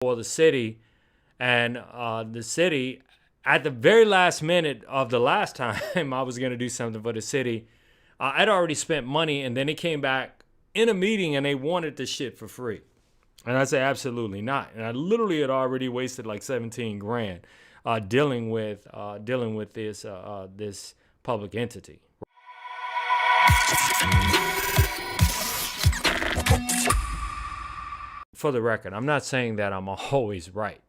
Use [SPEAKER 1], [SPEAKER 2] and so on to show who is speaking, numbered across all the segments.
[SPEAKER 1] for the city, and the city, at the very last minute of the last time I was going to do something for the city, I'd already spent money, and then they came back in a meeting and they wanted the shit for free. And I said, absolutely not. And I literally had already wasted like 17 grand dealing with this public entity. For the record, I'm not saying that I'm always right.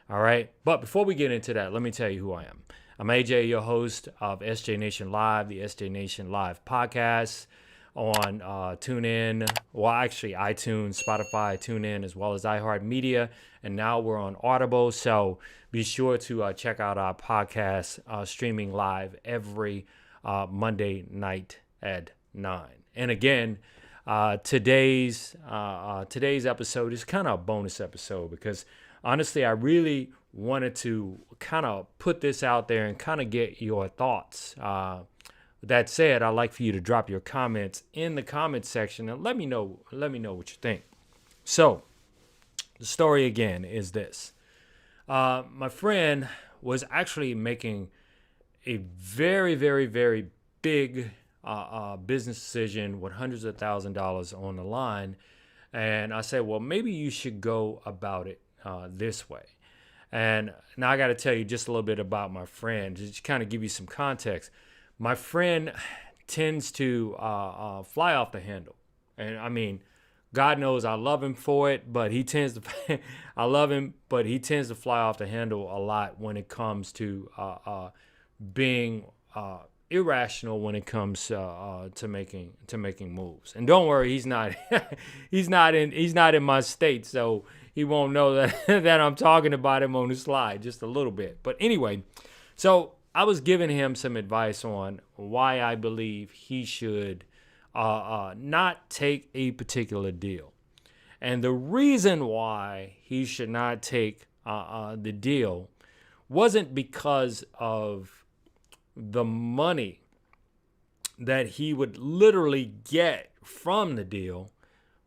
[SPEAKER 1] All right. But before we get into that, let me tell you who I am. I'm AJ, your host of SJ Nation Live, the SJ Nation Live podcast on TuneIn, well, actually iTunes, Spotify, TuneIn, as well as iHeart Media. And now we're on Audible. So be sure to check out our podcast streaming live every Monday night at 9. And again, today's episode is kind of a bonus episode because honestly, I really wanted to kind of put this out there and kind of get your thoughts. That said, I'd like for you to drop your comments in the comments section and let me know what you think. So, the story again is this. My friend was actually making a very, very, very big business decision with hundreds of thousands of dollars on the line. And I said, well, maybe you should go about it this way. And now I got to tell you just a little bit about my friend, just to kind of give you some context. My friend tends to fly off the handle. And I mean, God knows I love him for it, but he tends to, I love him, but he tends to fly off the handle a lot when it comes to being irrational when it comes to making moves. And don't worry, he's not he's not in my state, so he won't know that that I'm talking about him on the slide just a little bit. But anyway, so I was giving him some advice on why I believe he should not take a particular deal. And the reason why he should not take the deal wasn't because of the money that he would literally get from the deal,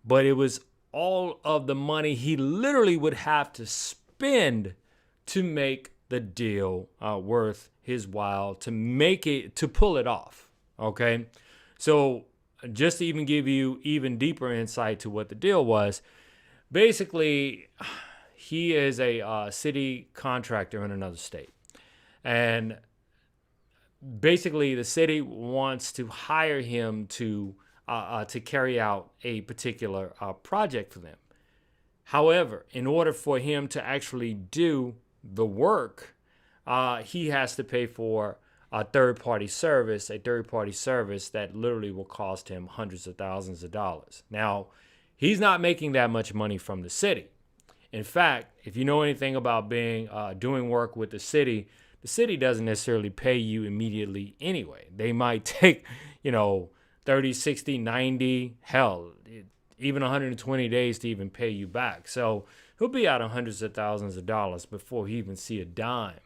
[SPEAKER 1] but it was all of the money he literally would have to spend to make the deal worth his while, to pull it off. Okay. So just to even give you even deeper insight to what the deal was, basically he is a city contractor in another state. And basically the city wants to hire him to carry out a particular project for them. However, in order for him to actually do the work, he has to pay for a third-party service that literally will cost him hundreds of thousands of dollars. Now, he's not making that much money from the city. In fact, if you know anything about doing work with the city doesn't necessarily pay you immediately anyway. They might take, 30, 60, 90, hell, even 120 days to even pay you back. So he'll be out of hundreds of thousands of dollars before he even see a dime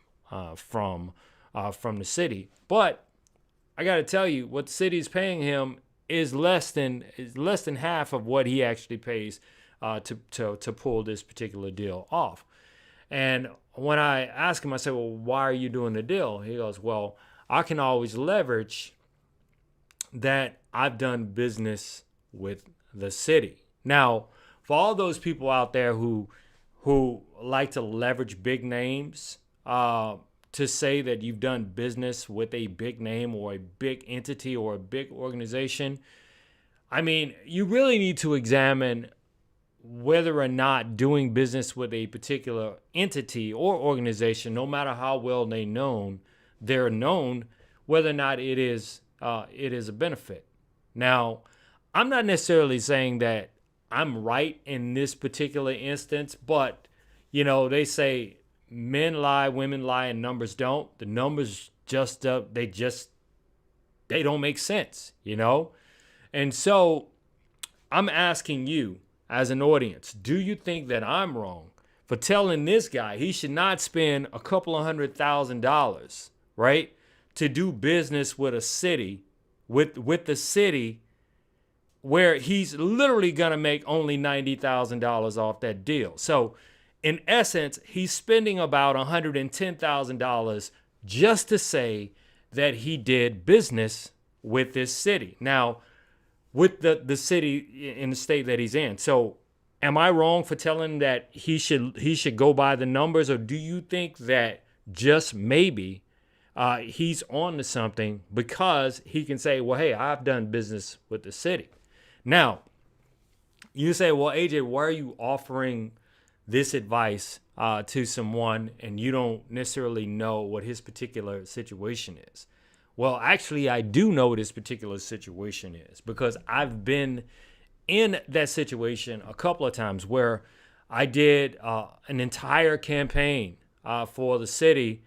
[SPEAKER 1] from the city. But I got to tell you, what the city is paying him is less than half of what he actually pays to pull this particular deal off. And when I asked him, I said, well, why are you doing the deal? He goes, well, I can always leverage that I've done business with the city. Now, for all those people out there who like to leverage big names, to say that you've done business with a big name or a big entity or a big organization, I mean, you really need to examine whether or not doing business with a particular entity or organization, no matter how well they're known, whether or not it is a benefit. Now, I'm not necessarily saying that I'm right in this particular instance, but they say men lie, women lie, and numbers don't. The numbers they don't make sense, And so I'm asking you as an audience, do you think that I'm wrong for telling this guy he should not spend a couple of $100,000, right, to do business with a city, with the city, where he's literally going to make only $90,000 off that deal? So In essence, he's spending about $110,000 just to say that he did business with this city. Now, with the city in the state that he's in. So am I wrong for telling him that he should go by the numbers, or do you think that just maybe he's on to something because he can say, well, hey, I've done business with the city? Now, you say, well, AJ, why are you offering this advice to someone and you don't necessarily know what his particular situation is? Well, actually, I do know what his particular situation is because I've been in that situation a couple of times where I did an entire campaign for the city,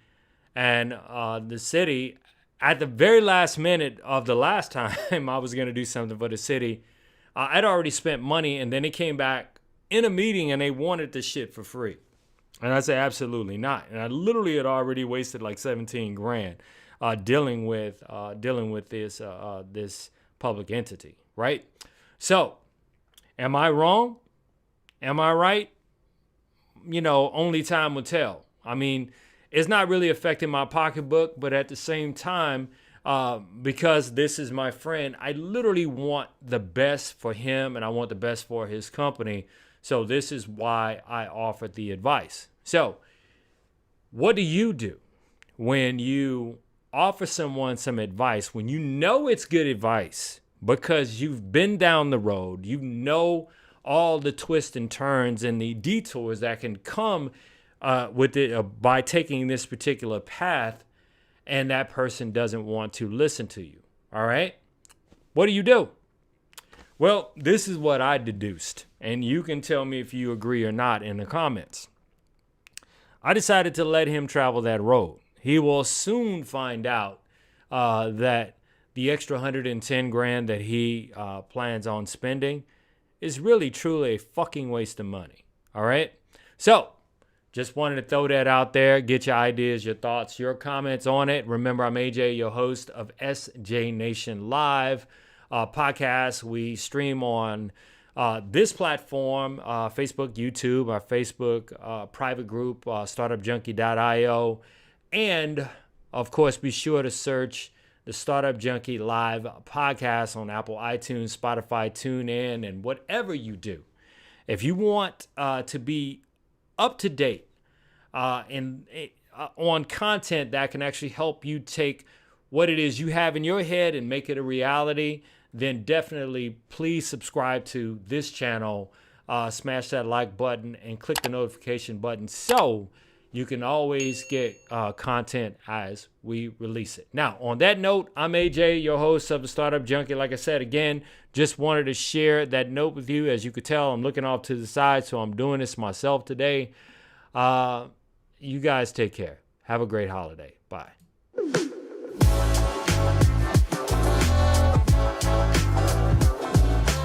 [SPEAKER 1] and the city, at the very last minute of the last time I was going to do something for the city, I'd already spent money, and then they came back in a meeting and they wanted the shit for free. And I said, absolutely not. And I literally had already wasted like 17 grand dealing with this public entity, right? So, am I wrong? Am I right? Only time will tell. I mean, it's not really affecting my pocketbook, but at the same time, because this is my friend, I literally want the best for him and I want the best for his company. So this is why I offered the advice. So what do you do when you offer someone some advice, when you know it's good advice because you've been down the road, all the twists and turns and the detours that can come with it by taking this particular path, and that person doesn't want to listen to you? All right? What do you do? Well, this is what I deduced, and you can tell me if you agree or not in the comments. I decided to let him travel that road. He will soon find out that the extra 110 grand that he plans on spending is really truly a fucking waste of money. All right? So, just wanted to throw that out there, get your ideas, your thoughts, your comments on it. Remember, I'm AJ, your host of SJ Nation Live podcast. We stream on this platform, Facebook, YouTube, our Facebook private group, startupjunkie.io. And, of course, be sure to search the Startup Junkie Live podcast on Apple, iTunes, Spotify, TuneIn, and whatever you do. If you want to be up to date on content that can actually help you take what it is you have in your head and make it a reality, then definitely please subscribe to this channel, smash that like button, and click the notification button so you can always get content as we release it. Now, on that note, I'm AJ, your host of the Startup Junkie. Like I said, again, just wanted to share that note with you. As you could tell, I'm looking off to the side, so I'm doing this myself today. You guys take care. Have a great holiday. Bye.